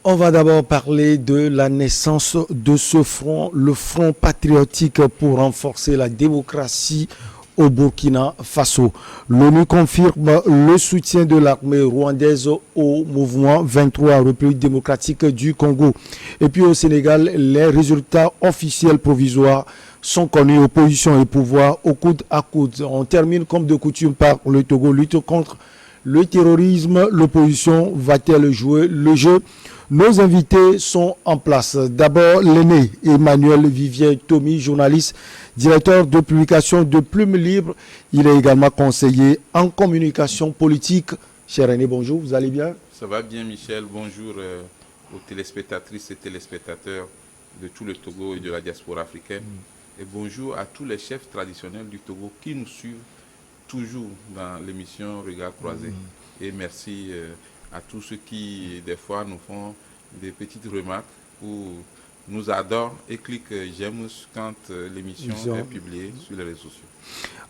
On va d'abord parler de la naissance de ce front, le Front patriotique pour renforcer la démocratie au Burkina Faso. L'ONU confirme le soutien de l'armée rwandaise au mouvement 23 République démocratique du Congo. Et puis au Sénégal, les résultats officiels provisoires sont connus, opposition et pouvoir au coude à coude. On termine comme de coutume par le Togo, lutte contre le terrorisme. L'opposition va-t-elle jouer le jeu? Nos invités sont en place. D'abord, l'aîné Emmanuel Vivien Tomi, journaliste, directeur de publication de Plume Libre. Il est également conseiller en communication politique. Cher aîné, bonjour, vous allez bien? Ça va bien, Michel. Bonjour aux téléspectatrices et téléspectateurs de tout le Togo et de la diaspora africaine. Et bonjour à tous les chefs traditionnels du Togo qui nous suivent toujours dans l'émission Regard Croisé. Et merci à tous ceux qui, des fois, nous font des petites remarques ou nous adorent et cliquent j'aime quand l'émission est publiée sur les réseaux sociaux.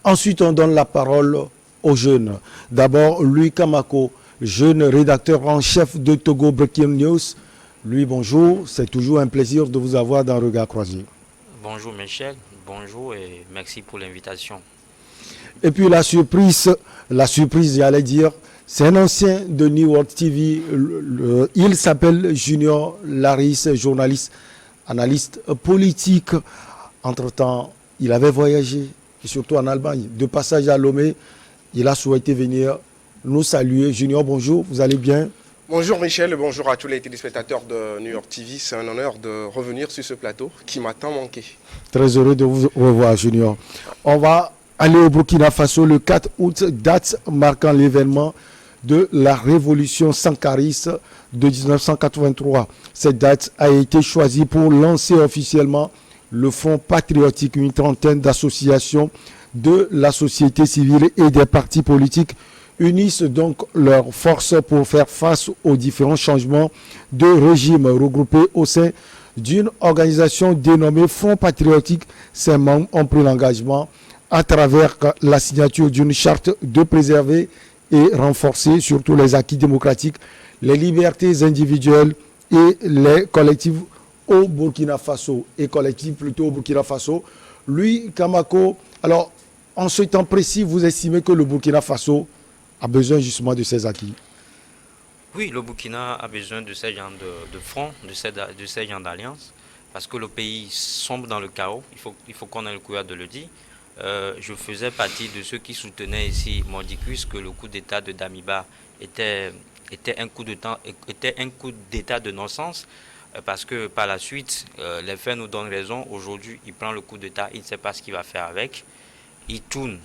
Ensuite, on donne la parole aux jeunes. D'abord, Louis Kamako, jeune rédacteur en chef de Togo Breaking News. Louis, bonjour. C'est toujours un plaisir de vous avoir dans Regard Croisé. Bonjour Michel, bonjour et merci pour l'invitation. Et puis la surprise, j'allais dire, c'est un ancien de New World TV. Il s'appelle Junior Laris, journaliste, analyste politique. Entre-temps, il avait voyagé, et surtout en Allemagne. De passage à Lomé, il a souhaité venir nous saluer. Junior, bonjour, vous allez bien? Bonjour Michel, bonjour à tous les téléspectateurs de New York TV. C'est un honneur de revenir sur ce plateau qui m'a tant manqué. Très heureux de vous revoir, Junior. On va aller au Burkina Faso le 4 août, date marquant l'événement de la révolution sankariste de 1983. Cette date a été choisie pour lancer officiellement le Front patriotique, une trentaine d'associations de la société civile et des partis politiques unissent donc leurs forces pour faire face aux différents changements de régime regroupés au sein d'une organisation dénommée Front patriotique. Ces membres ont pris l'engagement à travers la signature d'une charte de préserver et renforcer surtout les acquis démocratiques, les libertés individuelles et les collectifs au Burkina Faso. Et collectifs plutôt au Burkina Faso. Lui, Kamako, alors en ce temps précis, vous estimez que le Burkina Faso a besoin justement de ces acquis? Oui, le Burkina a besoin de ces genres de front, de ces genres d'alliances, parce que le pays sombre dans le chaos, il faut qu'on ait le courage de le dire. Je faisais partie de ceux qui soutenaient ici Mordicus que le coup d'État de Damiba était un coup d'État de non-sens, parce que par la suite, les faits nous donnent raison. Aujourd'hui, il prend le coup d'État, il ne sait pas ce qu'il va faire avec. Il tourne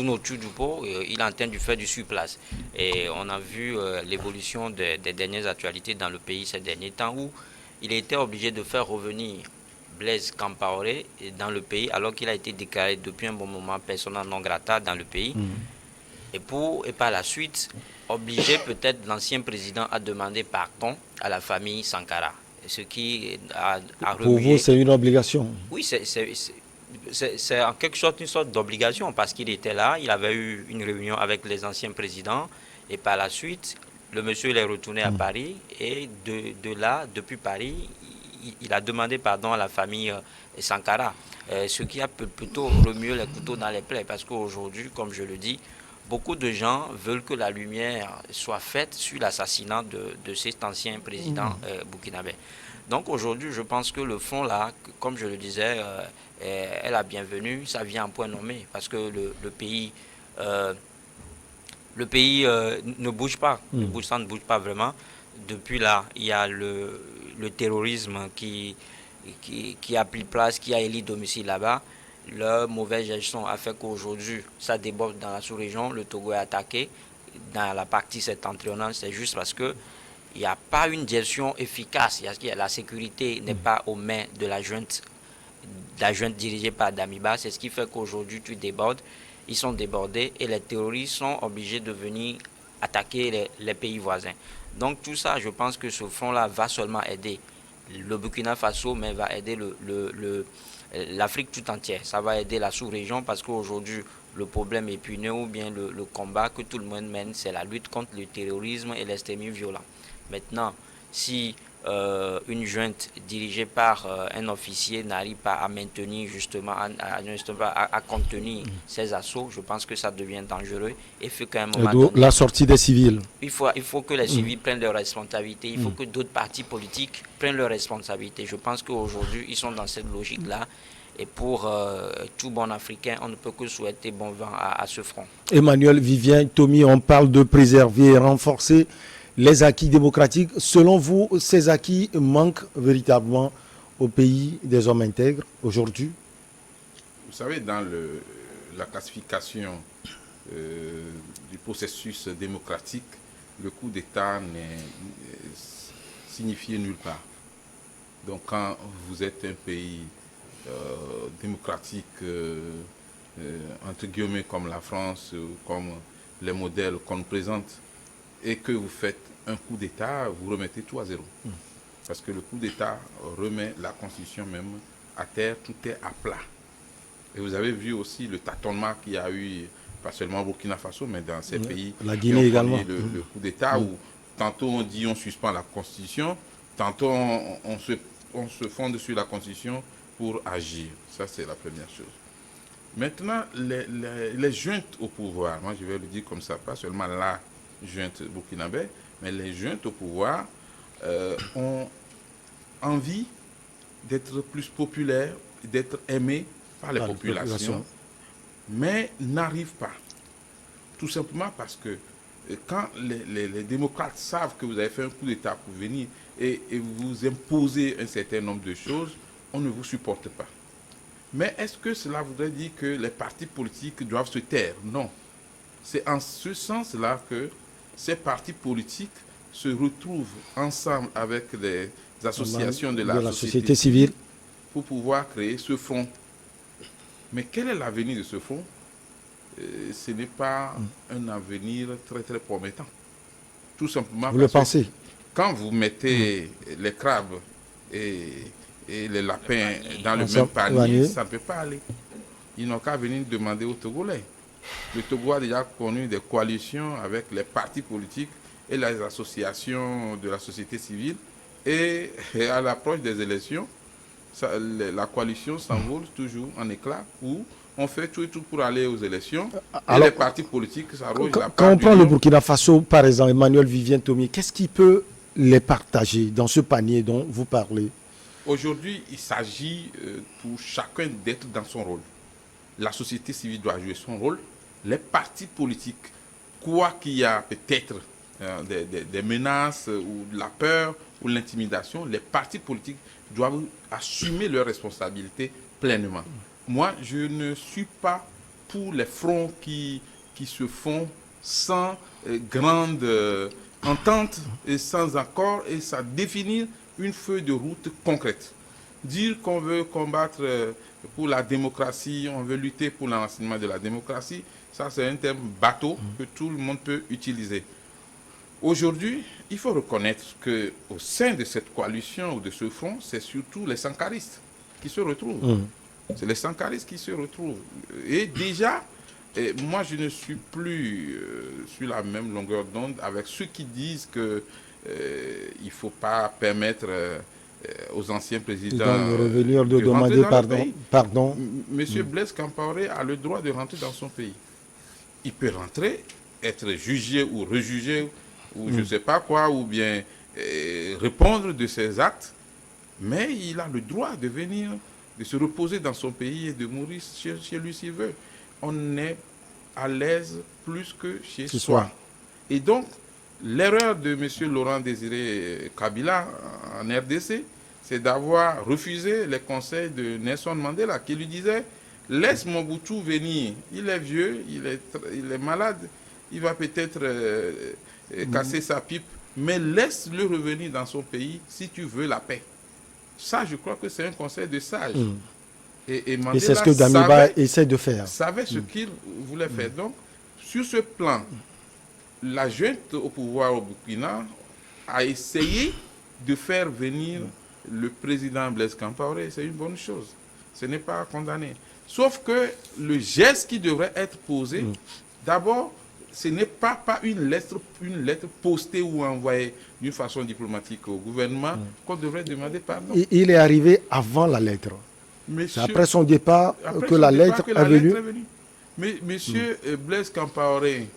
autour du pot, il est en train de faire du surplace. Et on a vu l'évolution des dernières actualités dans le pays ces derniers temps où il a été obligé de faire revenir Blaise Compaoré dans le pays alors qu'il a été déclaré depuis un bon moment persona non grata dans le pays. Et par la suite, obligé peut-être l'ancien président à demander pardon à la famille Sankara. Ce qui a remué. Pour vous, c'est une obligation? Oui, c'est en quelque sorte une sorte d'obligation parce qu'il était là, il avait eu une réunion avec les anciens présidents et par la suite, le monsieur il est retourné à Paris et de là, depuis Paris, il a demandé pardon à la famille Sankara, ce qui a plutôt remué les couteaux dans les plaies parce qu'aujourd'hui, comme je le dis, beaucoup de gens veulent que la lumière soit faite sur l'assassinat de cet ancien président burkinabé. Donc aujourd'hui, je pense que le fond là, comme je le disais, est la bienvenue, ça vient en point nommé parce que le pays ne bouge pas, ça ne bouge pas vraiment. Depuis là, il y a le terrorisme qui a pris place, qui a élu domicile là-bas. Leur mauvaise gestion a fait qu'aujourd'hui, ça déborde dans la sous-région, le Togo est attaqué. Dans la partie septentrionale, c'est juste parce que il n'y a pas une gestion efficace. La sécurité n'est pas aux mains de la junte dirigée par Damiba. C'est ce qui fait qu'aujourd'hui, tu débordes. Ils sont débordés et les terroristes sont obligés de venir attaquer les pays voisins. Donc tout ça, je pense que ce front-là va seulement aider le Burkina Faso, mais va aider l'Afrique tout entière. Ça va aider la sous-région parce qu'aujourd'hui, le problème épineux ou bien le combat que tout le monde mène, c'est la lutte contre le terrorisme et l'extrémisme violent. Maintenant, si une junte dirigée par un officier n'arrive pas à maintenir justement, à contenir ces assauts, je pense que ça devient dangereux. Il faut qu'à un moment donné, La sortie des civils. il faut que les civils prennent leurs responsabilités. Il faut que d'autres partis politiques prennent leurs responsabilités. Je pense qu'aujourd'hui, ils sont dans cette logique-là. Et pour tout bon Africain, on ne peut que souhaiter bon vent à ce front. Emmanuel Vivien, Tommy, on parle de préserver et renforcer les acquis démocratiques. Selon vous, ces acquis manquent véritablement au pays des hommes intègres aujourd'hui? Vous savez, dans la classification du processus démocratique, le coup d'État n'est signifié nulle part. Donc quand vous êtes un pays démocratique, entre guillemets, comme la France, comme les modèles qu'on nous présente, et que vous faites un coup d'État, vous remettez tout à zéro. Parce que le coup d'État remet la Constitution même à terre, tout est à plat. Et vous avez vu aussi le tâtonnement qu'il y a eu, pas seulement au Burkina Faso, mais dans ces pays. La Guinée également. Le coup d'État où tantôt on dit on suspend la Constitution, tantôt on se fonde sur la Constitution pour agir. Ça, c'est la première chose. Maintenant, les juntes au pouvoir, moi je vais le dire comme ça, pas seulement la junte burkinabé, mais les juntes au pouvoir ont envie d'être plus populaires, d'être aimés par les populations, mais n'arrivent pas. Tout simplement parce que quand les démocrates savent que vous avez fait un coup d'État pour venir et vous imposer un certain nombre de choses, on ne vous supporte pas. Mais est-ce que cela voudrait dire que les partis politiques doivent se taire? Non. C'est en ce sens-là que ces partis politiques se retrouvent ensemble avec des associations de la société civile pour pouvoir créer ce front. Mais quel est l'avenir de ce front? Ce n'est pas un avenir très très promettant. Tout simplement. Vous le pensez? Quand vous mettez les crabes et les lapins dans le même panier, ça ne peut pas aller. Ils n'ont qu'à venir demander aux Togolais. Le Togo a déjà connu des coalitions avec les partis politiques et les associations de la société civile. Et à l'approche des élections, la coalition s'envole toujours en éclats où on fait tout et tout pour aller aux élections. Alors, et les partis politiques s'arrogent la part. Quand on prend le Burkina Faso, par exemple, Emmanuel Vivien Tommy, qu'est-ce qui peut les partager dans ce panier dont vous parlez? Aujourd'hui, il s'agit pour chacun d'être dans son rôle. La société civile doit jouer son rôle. Les partis politiques, quoi qu'il y a peut-être des menaces ou de la peur ou l'intimidation, les partis politiques doivent assumer leurs responsabilités pleinement. Moi, je ne suis pas pour les fronts qui se font sans grande entente et sans accord et sans définir une feuille de route concrète. Dire qu'on veut combattre pour la démocratie, on veut lutter pour l'enseignement de la démocratie, ça c'est un terme bateau que tout le monde peut utiliser. Aujourd'hui, il faut reconnaître qu'au sein de cette coalition ou de ce front, c'est surtout les sankaristes qui se retrouvent. C'est les sankaristes qui se retrouvent. Et déjà, moi je ne suis plus sur la même longueur d'onde avec ceux qui disent que il ne faut pas permettre aux anciens présidents de revenir, de demander pardon. Monsieur Blaise Compaoré a le droit de rentrer dans son pays. Il peut rentrer, être jugé ou rejugé, ou je ne sais pas quoi, ou bien répondre de ses actes, mais il a le droit de venir, de se reposer dans son pays et de mourir chez lui s'il veut. On est à l'aise plus que chez soi. Et donc, l'erreur de M. Laurent Désiré Kabila en RDC, c'est d'avoir refusé les conseils de Nelson Mandela qui lui disait « Laisse Mobutu venir, il est vieux, il est malade, il va peut-être casser sa pipe, mais laisse-le revenir dans son pays si tu veux la paix. » Ça, je crois que c'est un conseil de sage. Et Mandela c'est ce que Damiba essaie de faire. Savait ce qu'il voulait faire. Donc, sur ce plan, la junte au pouvoir au Burkina a essayé de faire venir le président Blaise Compaoré. C'est une bonne chose. ce n'est pas condamné. Sauf que le geste qui devrait être posé, d'abord, ce n'est pas une lettre postée ou envoyée d'une façon diplomatique au gouvernement qu'on devrait demander pardon. Il est arrivé avant la lettre. C'est après son départ que la lettre est venue. Mais monsieur Blaise Compaoré,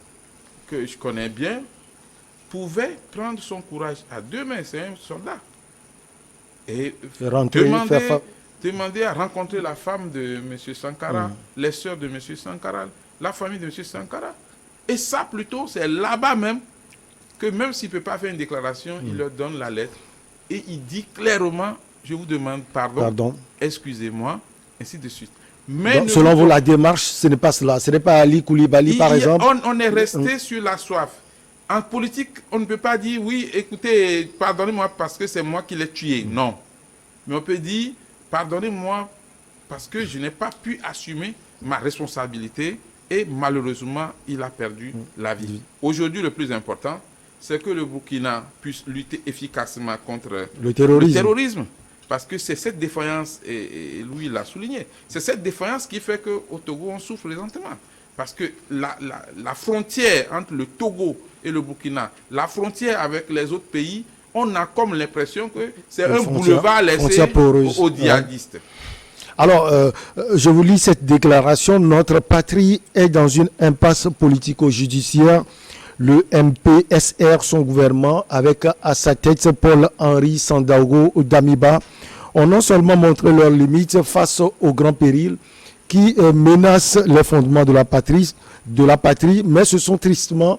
que je connais bien, pouvait prendre son courage à deux mains, c'est un soldat. Et demander à rencontrer la femme de M. Sankara, les sœurs de M. Sankara, la famille de M. Sankara. Et ça, plutôt, c'est là-bas même que même s'il ne peut pas faire une déclaration, il leur donne la lettre. Et il dit clairement, je vous demande pardon. Excusez-moi, ainsi de suite. Mais donc, selon vous, la démarche, ce n'est pas cela. Ce n'est pas Ali Koulibaly, par exemple. On est resté sur la soif. En politique, on ne peut pas dire, oui, écoutez, pardonnez-moi parce que c'est moi qui l'ai tué. Non. Mais on peut dire, pardonnez-moi parce que je n'ai pas pu assumer ma responsabilité et malheureusement, il a perdu la vie. Aujourd'hui, le plus important, c'est que le Burkina puisse lutter efficacement contre le terrorisme. Parce que c'est cette défaillance, et Louis l'a souligné, c'est cette défaillance qui fait qu'au Togo, on souffre présentement. Parce que la frontière entre le Togo et le Burkina, la frontière avec les autres pays, on a comme l'impression que c'est un boulevard laissé aux djihadistes. Alors, je vous lis cette déclaration. Notre patrie est dans une impasse politico-judiciaire. Le MPSR, son gouvernement, avec à sa tête Paul-Henri Sandaogo Damiba, ont non seulement montré leurs limites face aux grands périls qui menacent les fondements de la patrie, mais se sont tristement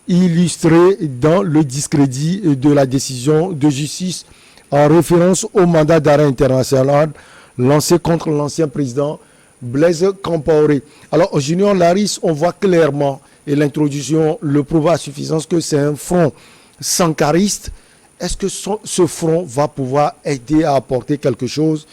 illustrés dans le discrédit de la décision de justice en référence au mandat d'arrêt international lancé contre l'ancien président Blaise Compaoré. Alors, au Junior Laris, on voit clairement, et l'introduction le prouve à suffisance, que c'est un front sankariste. Est-ce que ce front va pouvoir aider à apporter quelque chose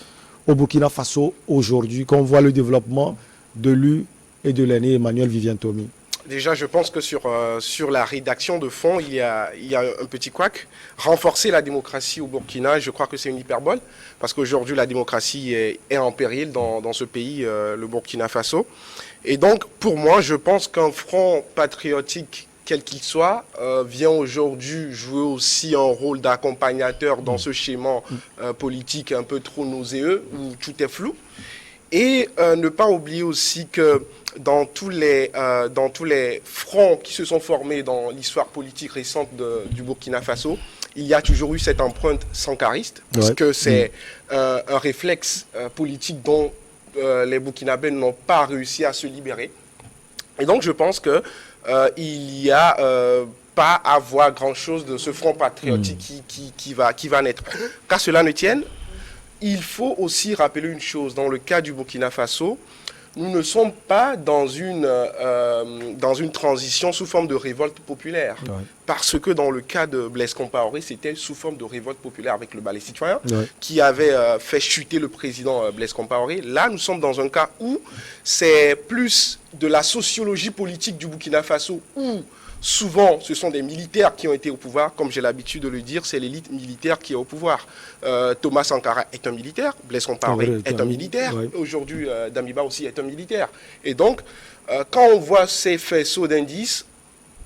au Burkina Faso aujourd'hui, quand on voit le développement de lui et de l'aîné Emmanuel Vivian-Tomi? Déjà, je pense que sur la rédaction de fond, il y a un petit couac. Renforcer la démocratie au Burkina, je crois que c'est une hyperbole, parce qu'aujourd'hui, la démocratie est en péril dans ce pays, le Burkina Faso. Et donc, pour moi, je pense qu'un front patriotique, quel qu'il soit, vient aujourd'hui jouer aussi un rôle d'accompagnateur dans ce schéma politique un peu trop nauséeux, où tout est flou. Et ne pas oublier aussi que dans tous les fronts qui se sont formés dans l'histoire politique récente du Burkina Faso, il y a toujours eu cette empreinte sankariste, parce que c'est un réflexe politique dont les Burkinabés n'ont pas réussi à se libérer. Et donc je pense que il n'y a pas à voir grand-chose de ce front patriotique qui va naître. Qu'à cela ne tienne, il faut aussi rappeler une chose. Dans le cas du Burkina Faso, nous ne sommes pas dans une transition sous forme de révolte populaire. Ouais. Parce que dans le cas de Blaise Compaoré, c'était sous forme de révolte populaire avec le balai citoyen qui avait fait chuter le président Blaise Compaoré. Là, nous sommes dans un cas où c'est plus de la sociologie politique du Burkina Faso, où souvent, ce sont des militaires qui ont été au pouvoir. Comme j'ai l'habitude de le dire, c'est l'élite militaire qui est au pouvoir. Thomas Sankara est un militaire, Blaise Compaoré est un militaire. Aujourd'hui, Damiba aussi est un militaire. Et donc, quand on voit ces faisceaux d'indices,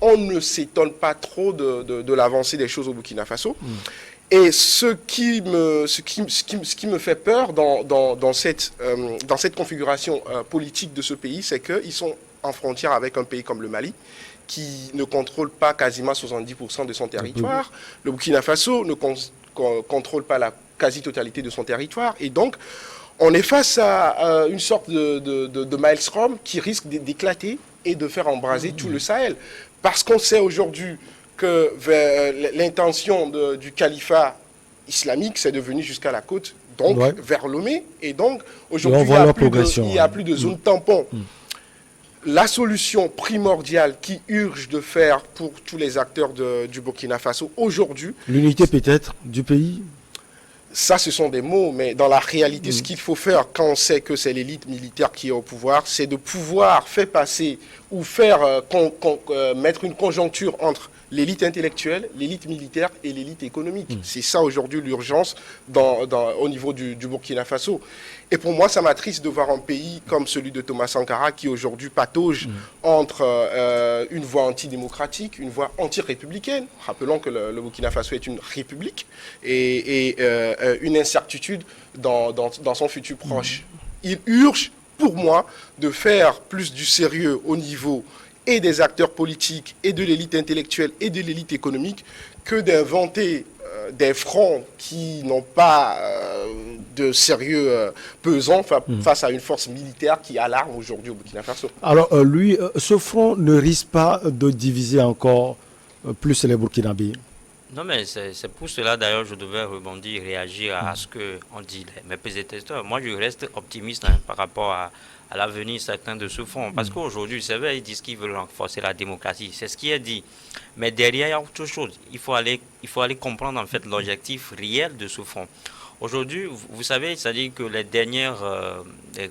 on ne s'étonne pas trop de l'avancée des choses au Burkina Faso. Et ce qui me fait peur dans cette configuration politique de ce pays, c'est qu'ils sont en frontière avec un pays comme le Mali, qui ne contrôle pas quasiment 70% de son territoire. Le Burkina Faso ne contrôle pas la quasi-totalité de son territoire. Et donc, on est face à une sorte de maelstrom qui risque d'éclater et de faire embraser tout le Sahel. Parce qu'on sait aujourd'hui que l'intention du califat islamique, c'est de venir jusqu'à la côte, donc vers Lomé. Et donc, aujourd'hui, il n'y a plus de zone tampon. La solution primordiale qui urge de faire pour tous les acteurs du Burkina Faso aujourd'hui... L'unité peut-être du pays? Ça, ce sont des mots, mais dans la réalité, ce qu'il faut faire quand on sait que c'est l'élite militaire qui est au pouvoir, c'est de pouvoir faire passer ou faire mettre une conjoncture entre l'élite intellectuelle, l'élite militaire et l'élite économique. C'est ça aujourd'hui l'urgence au niveau du Burkina Faso. Et pour moi, ça m'attriste de voir un pays comme celui de Thomas Sankara qui aujourd'hui patauge entre une voie antidémocratique, une voie anti-républicaine. Rappelons que le Burkina Faso est une république et une incertitude dans son futur proche. Il urge, pour moi, de faire plus du sérieux au niveau et des acteurs politiques et de l'élite intellectuelle et de l'élite économique que d'inventer des fronts qui n'ont pas de sérieux pesant face à une force militaire qui alarme aujourd'hui au Burkina Faso. Alors ce front ne risque pas de diviser encore plus les Burkinabés? Non, mais c'est pour cela, d'ailleurs, je devais rebondir, réagir à ce qu'ont dit mes pésétesteurs. Moi, je reste optimiste par rapport à l'avenir certain de ce front. Parce qu'aujourd'hui, c'est vrai, ils disent qu'ils veulent renforcer la démocratie. C'est ce qui est dit. Mais derrière, il y a autre chose. Il faut aller comprendre, en fait, l'objectif réel de ce front. Aujourd'hui, vous savez, c'est-à-dire que les derniers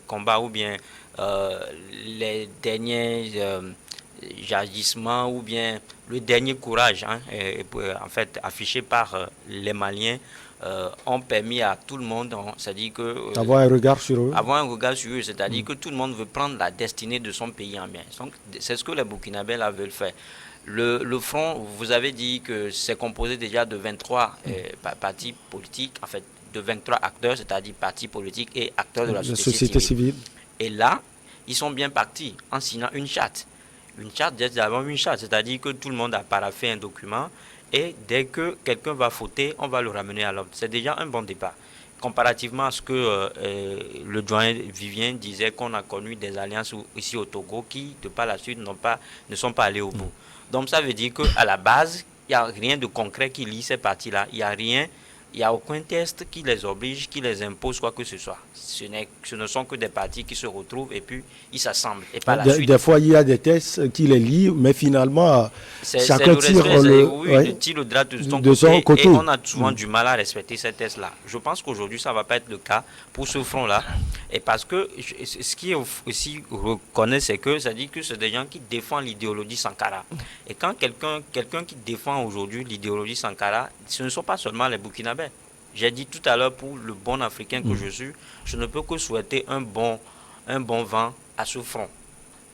combats ou bien les derniers agissements ou bien le dernier courage en fait affiché par les Maliens ont permis à tout le monde, c'est-à-dire que avoir un regard sur eux. Avoir un regard sur eux, c'est-à-dire que tout le monde veut prendre la destinée de son pays en main. Donc c'est ce que les Burkinabés là veulent faire. Le front, vous avez dit que c'est composé déjà de 23 partis politiques, en fait de 23 acteurs, c'est-à-dire partis politiques et acteurs de la société civile. Et là, ils sont bien partis en signant une charte. Une charte, d'abord une charte, c'est-à-dire que tout le monde a paraphé un document et dès que quelqu'un va fauter, on va le ramener à l'ordre. C'est déjà un bon départ. Comparativement à ce que le doyen Vivien disait qu'on a connu des alliances ici au Togo qui, de par la suite, ne sont pas allées au bout. Donc ça veut dire qu'à la base, il n'y a rien de concret qui lie ces partis-là. Il n'y a rien. Il n'y a aucun test qui les oblige, qui les impose quoi que ce soit. Ce ne sont que des partis qui se retrouvent et puis ils s'assemblent. Et par la suite, des fois, il y a des tests qui les lient, mais finalement, chacun tire le drap de son côté. Et on a souvent du mal à respecter ces tests-là. Je pense qu'aujourd'hui, ça ne va pas être le cas pour ce front-là. Et parce que ce qui est aussi reconnaît, c'est que ça dit que c'est des gens qui défendent l'idéologie Sankara. Et quand quelqu'un qui défend aujourd'hui l'idéologie Sankara, ce ne sont pas seulement les Burkinabés. J'ai dit tout à l'heure, pour le bon Africain que je suis, je ne peux que souhaiter un bon vent à ce front.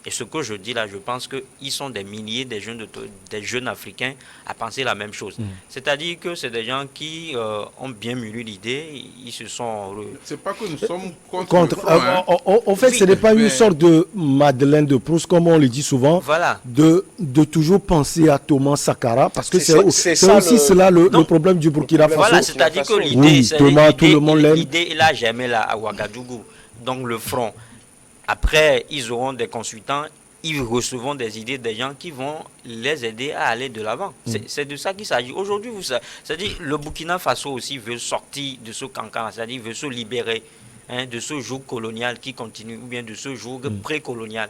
Et ce que je dis là, je pense qu'ils sont des milliers des jeunes Africains à penser la même chose. C'est-à-dire que c'est des gens qui ont bien mûri l'idée, ils se sont... C'est pas que nous sommes contre le front, en fait, ce n'est pas une sorte de Madeleine de Proust, comme on le dit souvent, voilà. de toujours penser à Thomas Sankara, parce que c'est aussi cela le problème du Burkina Faso. Voilà, c'est-à-dire que l'idée, il a jamais là à Ouagadougou. Donc le front... Après, ils auront des consultants, ils recevront des idées des gens qui vont les aider à aller de l'avant. C'est de ça qu'il s'agit. Aujourd'hui, c'est-à-dire le Burkina Faso aussi veut sortir de ce cancan, c'est-à-dire veut se libérer de ce joug colonial qui continue, ou bien de ce joug précolonial.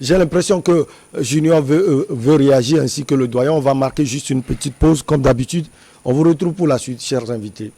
J'ai l'impression que Junior veut réagir ainsi que le doyen. On va marquer juste une petite pause comme d'habitude. On vous retrouve pour la suite, chers invités.